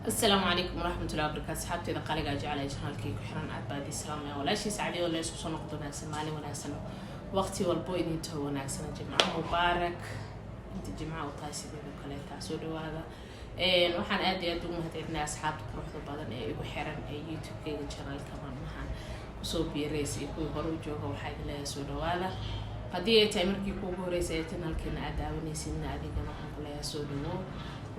السلام عليكم ورحمة الله وبركاته. صحابتي إذا قال جاء على جهالكي كحران عبادي السلام ولا شيء سعدي ولا شيء صنع قدنا سمالي وناسنا وقتي والبوي نيتو وناسنا جماعة مبارك أنت جماعة وطاسي بكلاتها سودو هذا وحن أدي أدوم هتعبنا أصحاب تروح بدن وحران يوتيوب كي channel كمان محن وصوب بيريس يكون هرو جوجا وحاجة لا سودو هذا قضية تأمرك يكون رئيس يتنال كنا أداوني سنة أدي جماعة كلها سودو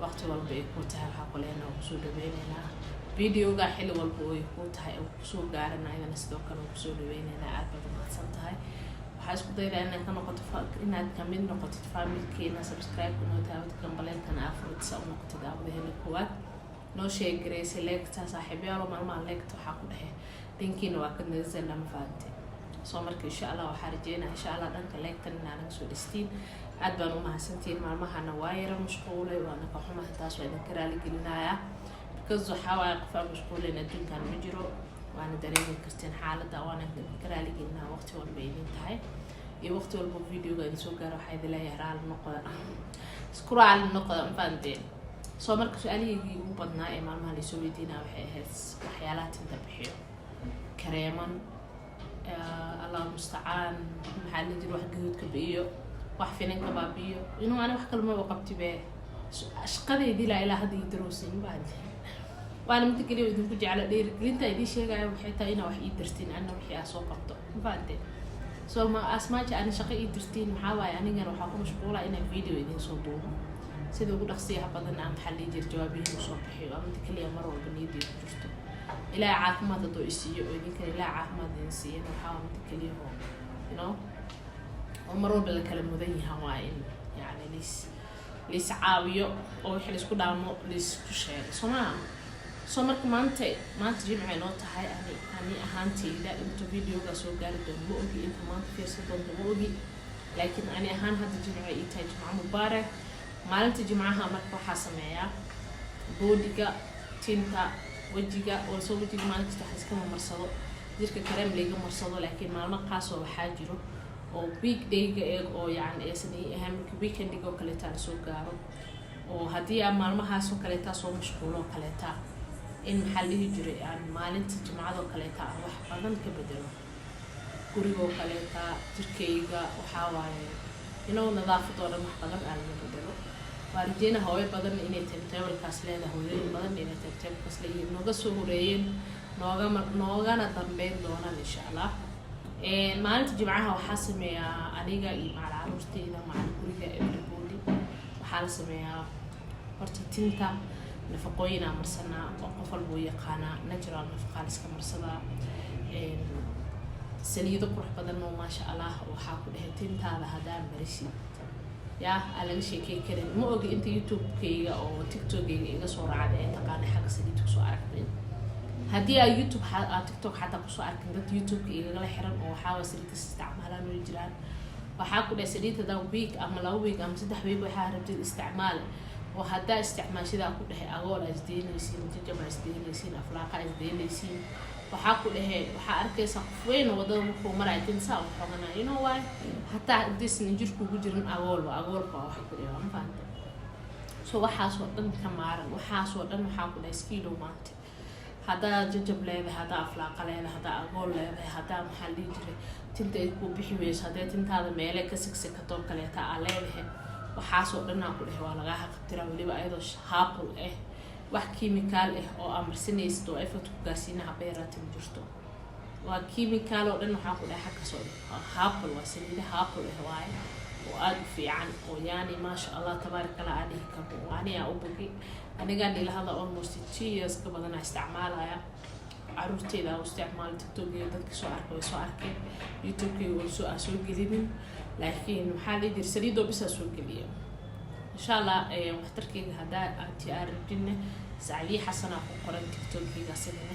وقت والبا يكون تها حقولنا وسود بيننا فيديو جا حلو والبا يكون تها وسود قارنا إذا نسدوكنا وسود بيننا عارفة ما تصنتها وحاسب ضيلا إن كنا قد فاك إن كمل نقطة فاميل كينا سبسكرايب كنا تابت كمبلين كنا أفرد سو نقطة دعوة هنا الكوات نو شيء جريس ليكت صاحبي أو ما ليكت وحقوله تنكين وقت نزل لما فاتي صومرك إن شاء الله وحرجينا إن شاء الله دنك ليكت إننا نسود ستين أدبر ومحسنتين مالمها نواير مشغولة وأنا كحومة تاس وإذا كرالي قلنايا كذو حاول قفا مشغولة ندين كان مجرو وأنا دريني كرتين حالة وأنا كرالي قلنا وقت والبينين تاعي وقت والبو فيديو قاعد يسوق راح هذا لا يهرع على النقطة سكروا على النقطة فانتين سو مركز سؤالي وبدنا مالمها اللي سوي دينا وحيهس وحيالات تنتبحيو كريما الله المستعان محل ندير واحد جهود كبير wax finan ka baabiyo inuu aan wax kale ma waqti baa shaqadeedii la ilaa hadii daroosin baad waan mid kaliya idin ku jecel dheer gelinta idin sheegay waxay tahay in wax ii dirtiin anna wixii soo qabto baad soo ma asmaaji aan shaqo ii dirtiin maxaa waay aniga waxa ku mashquulaa in video idin soo duubo sida ugu dhaqsiyaha badan aan xalli jir jawaabihiisa soo bixiyo ama mid kaliya mar walba niidii ku jirto ilaa caafimaad doo isiyo oo idin kale ilaa caafimaad idin siiyo waxa mid kaliya ومرور بالكلام مذي هواين يعني ليس عاوية أو حليس كده عمو ليس كشيء سمعك ما أنت جمع نوت هاي أني أهانتي إذا أنت فيديو قصو قارد بوجي أنت ما أنت في صدق بوجي لكن أنا أهان هذا جمع إيتاج جمع مبارك ما أنت جمعها مركو حسمية بوديكا تينتا وجيكا وصو وجيك ما أنت تحس كم مرصدو ذيك الكلام ليجا مرصدو لكن ما المقاس وحاجره oo weekday-ga oo yani aysan ahayn weekend-ga kale taan soo gaaro oo hadii aan maalmahaas oo kale taa soo mashquulo kale taa in maxallihi jiray aan maalinta jimcada kale taa wax badan ka bedelo guriga kale taa jirkeyga waxa waaye inuu nadaafad oo dhan wax badan aan la bedelo waarjina hooyo badan inay tablekaas leedahay hooyooyin badan inay tablekaas leeyihiin nooga soo horeeyeen noogana dambeyn doonaan insha Allah maalinta jimcaha waxaa sameeyaa aniga iyo macalcaruurteyda macalguriga everybody waxaa la sameeyaa horta tinta nafaqooyina marsanaa oo qof walba u yaqaanaa natural nafaqaan iska marsadaa saliido qurux badan oo maasha Allah waxaa ku dhahay tintaada hadaan marisid yaa alaga sheekay karin ma ogi inta YouTube-kayga oo TikTok-kayga iga soo raacday ee taqaan xaq saliid ku soo aragtay هدي يوتيوب تيك توك حتى قصوا أركنت يوتيوب إلى حرم أو حاول سريت استعمالها من الجيران وحاكل سريت ذا ويك أما لو ويك أما سد حبيب وحارب الاستعمال وهذا استعمال شذا كله أقول أجدين يسين تجمع أجدين يسين أفلاق أجدين يسين وحاكل وحارك سقفين وضم مرة تنسى وحنا ينو واي حتى ديس نجر كوجرن أقول وحاكل يوم فانت سو وحاسو دن كمارن وحاسو دن وحاكل سكيلو مانت هذا جنجب لهذا هذا أفلاق لهذا هذا أقول لهذا هذا محلي جري تنتهي بحويس هذا تنتهي هذا مالك سكسك كتور كليتا عليه وحاسو لنا كله ولا جاها قطرة ولي بقى أيضا هابل وكيميكال أو أمر سنيس تو أفتو قاسينا عبيرات مجرتو وكيميكال لأنه حاكل حكى صوت هابل وسنيد هابل هواي وألف يعني ويعني ما شاء الله تبارك الله عليه كبو وأنا أبوكي أنا قال لي هذا almost 2 years قبل أنا استعمالها عروتي لا واستعمال تيك توك يدك سو أركي يوتيوب كي وسو أسوق جديد لكن حالي دير سريدو بس أسوق جديد إن شاء الله محتركي هذا أنتي جنة سعلي حسنا قرن تيك توك كي قصدنا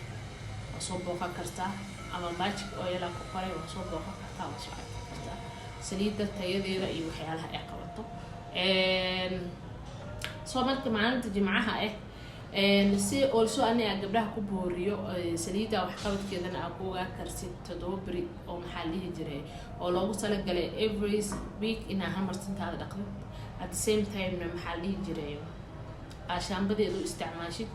وصوبوها كرتا أما ماجيك أويلا كقري وصوبوها كرتا وصعد كرتا سريدة تيدي رأي وحيالها إعقابته صومالك معانت جمعها نسي also أنا قبلها كبوريو سليدة وحقبت كذا أنا أقوى كرسي تدوبري أو محليه جري أو لو وصلت قال every week إنها همرتين هذا دقيق at the same time محليه جري عشان بدي استعماشي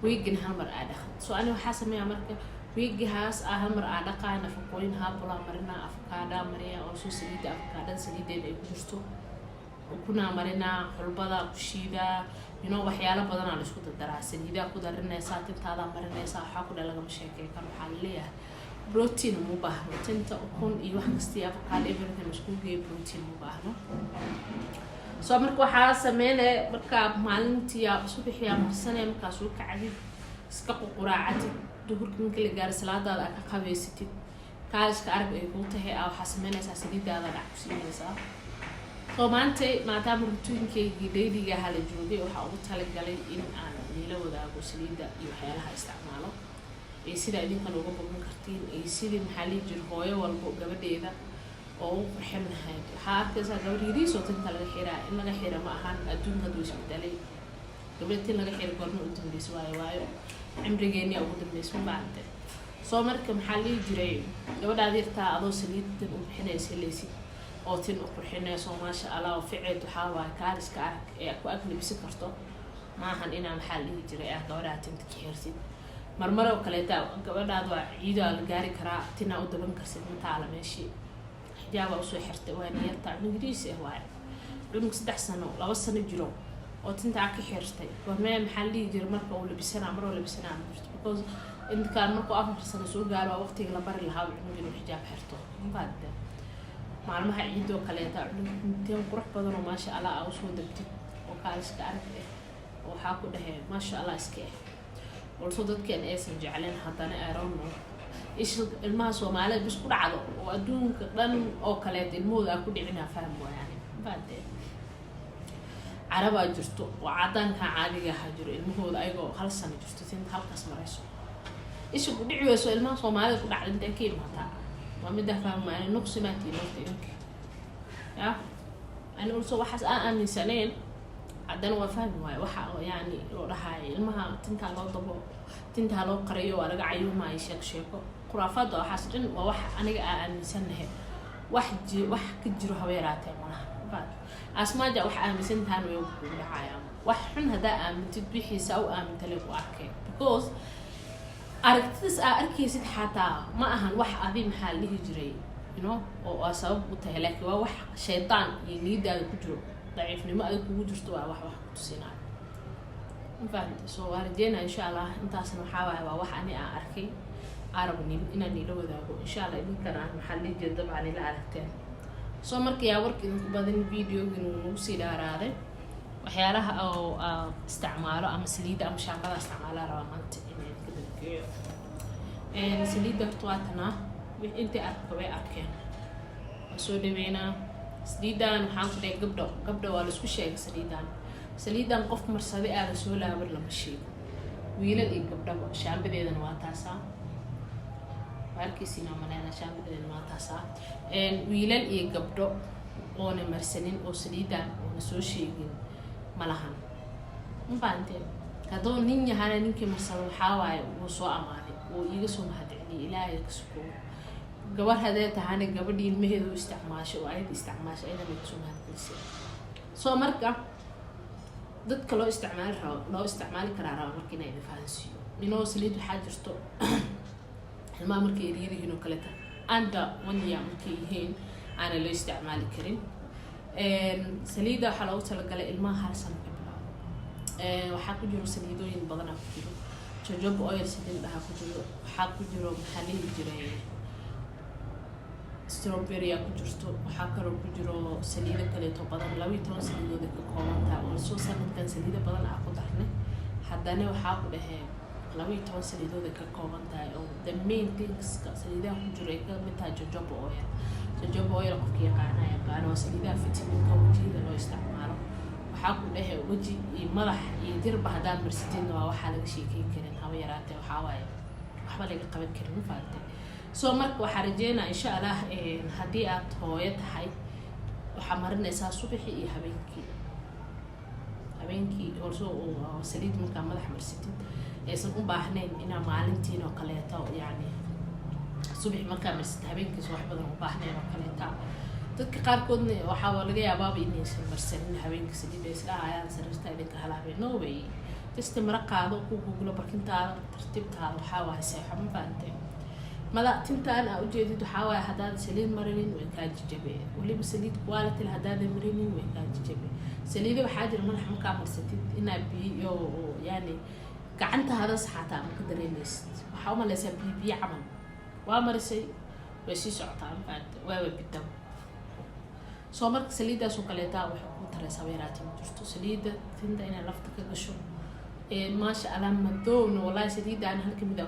weegin hal mar aa dhaqan so ani waxaa sameeyaa marka weegihaas hal mar aa dhaqaa nafaqooyin haabulaa marinaa afkaadhaa mariya oo soo saliida afkaadhada saliideeda ay ku jirto ukunaa marinaa xulbadaa ku shiidaa waxyaalo badanaa la isku dardaraa saliidaa ku darinaysaa tintaadaa marinaysaa waxaa ku dha lagama sheekey kan waxaa laleeyahay protein uma baahno tinta ukun iyo wax kastii afkaadha everything isku geeya protein uma baahno so marka waxaa sameynaya markaa maalintii subaxii marsanaya markaa soo kacdid iska quraacatid duhurka marka la gaaro salaadaada ka qabeysatid kaaliska arag ay kuu tahay waxaa sameynaysaa saliidaada dhac ku siinaysaa so maadaama rutiinkeygii dayliga ahaa la joogay waxaa ugu talagalay in aan niila wadaago saliida iyo waxyaalaha isticmaalo iyo sida idinkan uga bogan kartiin iyo sidii maxaa lihi jir hooyo walbo gabadheeda oo u qurxin lahayd waxaa arkaysaa gabadh yariisoo tinta laga xiraa in laga xira ma ahan adduunka haduu isbedelay gabadha tin laga xira goorma u dambaysa waayo cimrigeenia ugu dambaysa ma bacante soo marka maxaa lihi jiray gabadhaad yartaa adoo saliidan u bixinaysa helaysid oo tin u qurxinayso maasha allah oo ficeed waxaa waaye kaaliska arag ee ku aglabisi karto maahan inaa maxaa lihi jiray gabadhaa tinta ka xirsid marmar oo kaleeta gabadhaad waa ciidaa la gaari karaa tinaa u daban karsid mataala meeshii xijaaba usoo xirtay waa niyarta ingiriisi waaye cunug 3 sano 2 sano jiro oo tintaa ka xirtay goormee maxaa lihi jiray marka uu labisanaa maroo labisanaa because intaan markuu 4 sano soo gaaro waqtiga la bari lahaa cunug inuu xijaab xirto mabaada maalmaha ciidoo kaleeta cunugtiin qurux badan oo maasha allah aa usoo degtid oo kaaliska arag oo waxaa ku dhahay maasha allah iska also dadkan aysan jecleen haddana arono ilmaha Soomaalida bis ku dhacdo oo adduunka dhan oo kaleet ilmooda ku dhicinaa faham waayaan baade Araba jirto oo cadanka caadiga ah jiro ilmahooda ayagoo 1 sano jirto tinta halkaas marayso ku dhiciyso ilmaha Soomaalida ku dhacday inta ka imaata waa mid faham waayaan nuqsimaati noqdinka أنا also waxaas aaminsaneen haddana waa fahmi waayo waxa yani loo dhahay ilmaha tinta loo qariyo waa laga cayuumaayo sheeko khuraafaad waxaas dhan waa wax aniga aaminsanahay wax ka jiro habeeraatay malaha asmaaja wax aaminsantaan way ku dhacayaan wax xun hadaa aamintid bixiisa oo aamintale ku arkay because aragtidas arkaysid xataa ma ahan wax adi maxaa la dhihi jiray oo sabab u tahay laakiin waa wax shaytaan iyo niidaada ku jiro daciifnimo aad kugu jirto waa wax ku tusinaa infact soo waarjeena insha Allah intaasna waxa waa wax ani aan arkay arabnin inaan ila wadaago insha Allah idinkana maxaa la jeedo dabcan ila aragteen soo markii warkii ku badan videogan uu sii dhaaraaday waxyaalaha oo isticmaalo ama saliida ama shaambada isticmaala raba maanta inay ka dalkeeyo saliida toatana inta arkay arkeen soo dhaweynaa saliidan waxaan ku dhahay gabdho waa la isku sheegay saliidan qof marsaday aad soo laabar lama sheego wiilal iyo gabdho shaambadeedana waa taasa markiisina manana shaambadeedana waa taasa wiilal iyo gabdho oo na marsanin oo saliidan oo soo sheegin malahan mabaante kadoo nin yahay ninkii marsado waxa waaye uu soo amaanay oo iiga soo mahadceliyay ilaahay ka sugo gabar hadee tahay gabadhii ilmaheedu isticmaasho oo ay isticmaasho ayna mid soo mahadcelisay soo marka dadka loo isticmaali karaa markii inay fahansiyo saliid waxaa jirto ilmaha markay yariyihiin oo kaleeta anda 1 year markay yihiin aana loo isticmaali karin saliida waxaa loogu talagalay ilmaha 1 sano ka bilaabo waxaa ku jiro saliidooyin badan ku jiro jojoba oil saliid ku jiro waxaa ku jiro maxaa la dhihi jiray strawberry ku jirto waxaa kaloo ku jiro saliida kaleeto badan 12 saliidood ka kooban tahay oo soo sanadkan saliida badan ku darnay haddana waxaa ku dhahay 12 saliidood ka kooban tahay oo the main things ka saliidaha ku jiro ay ka mid tahay jojoba oil qofkii yaqaano saliidaha vitaminka wajiyada loo isticmaalo waxaa ku dhahay waji iyo madax iyo dirba haddaan marsiteen waa waxaa laga sheekay karin haba yaraatee waxaa waaye waxba laga qaban karin ma fahamtay soo marka waxaa rajeynaa insha Allah haddii aad hooyo tahay waxaa marinaysaa subaxii iyo habeenkii also saliid markaa madax marsatid aysan u baahnayn inaa maalintiin oo kaleeto yani subax markaa marsatid habeenkiis wax badan u baahnayn oo kaleeta dadka qaarkoodna waxaa laga yaabaa inaysan marsanin habeenkii saliid ay isla hayaan sariirta idinka halaabay no way kasta maraqaado ku google barkintaada tartiibtaada waxaa waaye seexo ma fahamtay mada tintaan aa ujeedid waxaa waaye haddaad saliid marinin way kaa jajabe weliba saliid quality haddaad marinin way kaa jajabe saliida waxaa jira madaxa markaa marsatid inaa biyo yani gacantaada xataa ma ka dareemaysid waxaa u malaysaa biyo camal waa marisay way sii socotaa ma fahamtay waaba bidaw soo marka saliidaas oo kaleetaa waxay ku taraysaa weeraati ma jirto saliida tinta inay lafta ka gasho maasha allah madowna wallahi saliidaan halka mid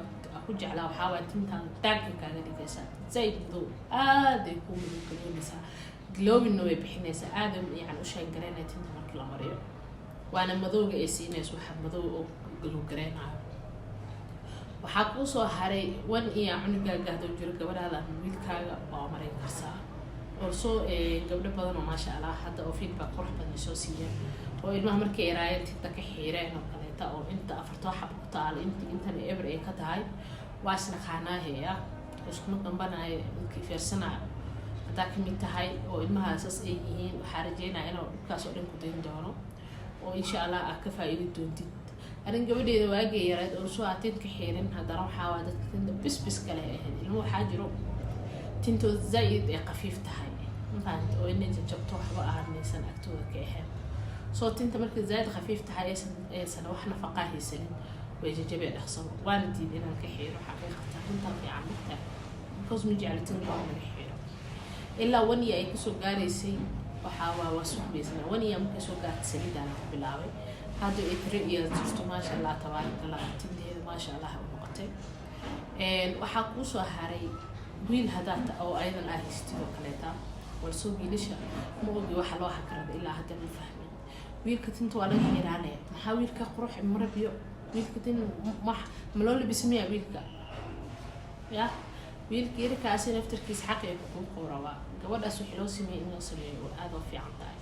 ku jeclaa waxaa waaye tintaan taagka kaaga dhigaysaa zayd madow aaday ku madowgalinaysaa glowinna way bixinaysaa aaday yani u shaangaraynaya tinta markii la mariyo waana madowga ay siinayso waxa madow oo glowgaraynayo waxaa kuu soo haray wan iyo cunugaaga haduu jiro gabadhaada ama wiilkaaga waa maray karsaa also gabdho badan oo maasha allah hadda oo feedback qurux badan soo siiyeen oo ilmaha markay eraayeen tinta ka xiireen oo kaleeta oo inta afartoo xab ku taal intan ever ay ka tahay waa isna qaanaaheya iskuma dambanayo markii fiirsanayo haddaa kamid tahay oo ilmaha saas ay yihiin waxaa rajeynaya inuu dhibkaas oo dhan ku dayn doono oo insha allah aad ka faa'iidi doontid arin gabadheeda waagay yarayd oo soo aad tinta xiirin haddana waxaa waa dadka tinta bis kale ahayd ilmo waxaa jiro tintooda zaid ay qafiif tahay mafahamta oo inay jabto waxba ahaanaysan agtooda ka ahayn soo tinta markay zaid qafiif tahay aysan wax nafaqaa haysanin way jajabee dhaqsan waana diid inaan ka xiiro xaqiiqata tinta fiican dhigta because ma jecla tinta waa laga xiiro ilaa waniya ay kasoo gaaraysay waxaa waa suuqbaysana waniya markay soo gaartay saliidaan ku bilaabay hadda ay 3 years jirto maasha allah tabaaraka allah tinteeda maasha allah u noqotay waxaa kuu soo haray wiil hadaata oo aydan ahaystid oo kaleeta walsoo wiilasha ma ogi waxa loo hakarada ilaa hadda ma fahmin wiilka tinta waa laga xiraanaya maxaa wiilka qurux marabiyo wiilka tin ma loo labismiya wiilka ya wiilka yarkaasi naftarkiisa xaq ay ku qorawaa gabadhaas wixii loo sameeyay inuu sameeyo aad u fiican tahay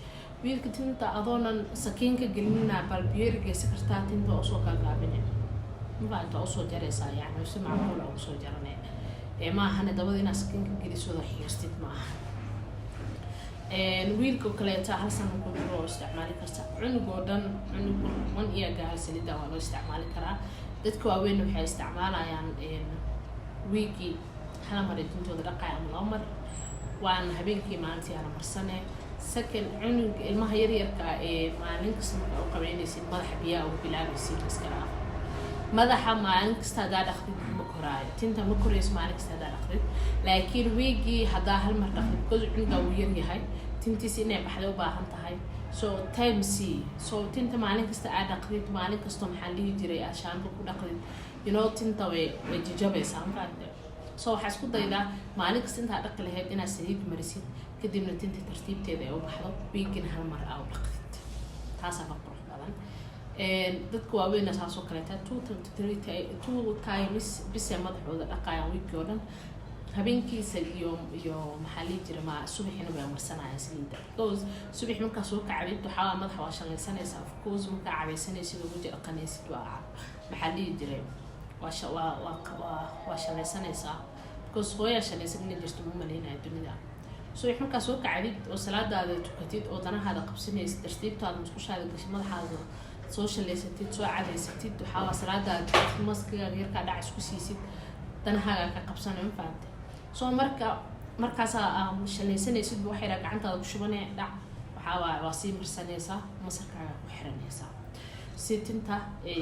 wiilka tinta adoonan sakiinka gelinina balbiyeerigeesa kartaa tinta oo soo gaagaabinay ma inta oo soo jaraysaa yani si macquul oo soo jaranay ما هنا دبض ناس كن كجلسوا ذا حيرستيت معها. ويلكو كليتا هالسنة كله استعمالي كرتا عنقودن عنقود من إياه قال سليدا ولا استعمالي كرا دتكوا وين وحي استعمالها يعني ويكي حنا مريتين تو درقة من الأمر وأنا هبينكي مالتي أنا مرسنة سكن عنق المهير يركا ما ننقص أو قبلين يصير مذح بيا أو بلاد يصير مسكرا مذح ما ننقص هذا دخل مكراي تنت مكريس ما ننقص هذا دخل لكن ويجي هذا هالمرة دخل جزء عنده ويرني هاي تنتي سنة بحدا وباهم تهاي so time see so تنت ما ننقص هذا دخل ما ننقص توم حلي يجري عشان بكون دخل you know تنت وججبة سام كده so حسكو ضيدا ما ننقص تنت هذا دخل هاد إنا سريد مرسيد كده من تنت ترتيب تده أو بحدا ويجي هالمرة أو دخل تاسع بقرح بعدين dadku waaweyn asaasoo kaleeta 2 times bis madaxooda dhaqaaya weekoo dhan habeenkiisa iyo maxaa la jira ma subaxina way marsanayaan saliida because subax marka soo kacabid waxa madaxa waa shaqaysanaysaa of course marka cabaysanaysid ugu jira qanaysid waa maxaa la jira waa shaqaysanaysaa because hooya shaqaysan in jirto ma maleynaa dunida subax marka soo kacabid oo salaadaada tukatid oo danahaada qabsanaysid tartiibtaada musqushaada gashay madaxaada social ستيت سو عادي ستيت وحاول سلاده ماسك غير كا داع اسكو سيسيد دنهاga ka qabsanayn faanta soo markaas shaleesanaysid waxay gacantaada ku shubanay dhac waxa waa sii marsanaysaa masarkaaga ku xiranaysaa sitinta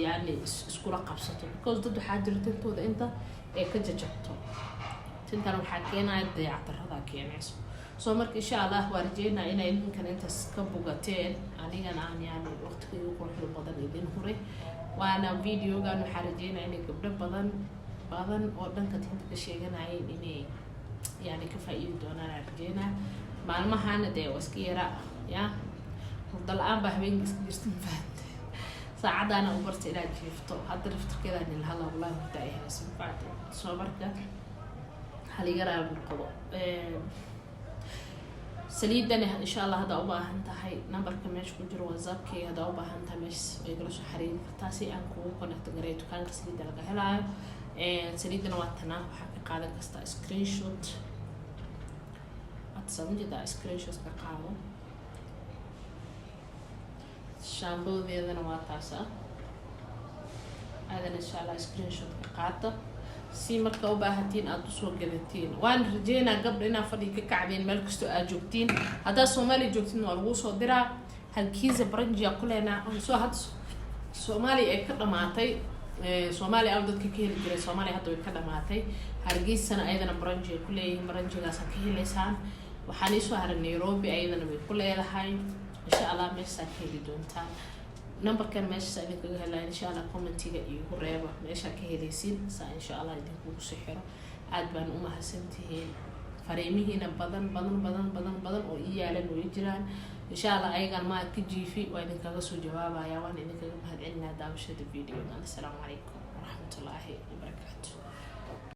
yani isku la qabsato because dad waxa jirtantooda inta ay ka jajabto tintan waxa keenay dayactirada keenayso soo marka insha Allah warjeena inay ninkan intaas ka bugateen anigana aan yani waqtiga ugu qurux badan idin huray waana videogan waxa rajeena inay gabdho badan oo dhanka tinta ka sheeganayeen inay yani ka faa'iido doonaan rajeena maalmahana de waska yara ya hurdal aan ba habeen iska faad saacadana u bartay ilaa jiifto hadda raftirkeeda in la helo wallahi taayay sinfaad soo marka haliga noqdo سليدنا إن شاء الله هذا أوبا هنتهاي نمبر كمش كنجر واتساب كي هذا أوبا هنتمش يقولوا حرين تاسي أنكو كنا تقريت وكان سليد لقى هلا سليدنا واتنا وحكي قاعدة كستا سكرين شوت أتصمج ده سكرين شوت كقاعدة شامبو ذي ذا نواتاسا إن شاء الله سكرين شوت قاطع سي مركا وباهتين أدوسو قدتين وان رجينا قبل إنا فدي كعبين ملكستو أجوكتين هذا سومالي جوكتين والغوصو درا هالكيزة برنجيا كلنا أنسو هاد سومالي أكد معتي سومالي أودت كهيل جري سومالي هادو أكد معتي هرجيس سنة أيضا برنجيا كله برنجيا لسان كهيل لسان وحنيسو هر نيروبي أيضا بكل هاي إن شاء الله مش كهيل دونتان نمبر كان ماشي سألك هلا إن شاء الله كومنتي يقربه ماشي كهيليسين إن شاء الله يديكوا سحرة عدبان أمها سنتين فريمي هنا بدن أو إيالن ويجران إن شاء الله أيضا ما تجي في وإنك غسوا جوابها يا وان إنك هاد عنا دامشة الفيديو. السلام عليكم ورحمة الله وبركاته.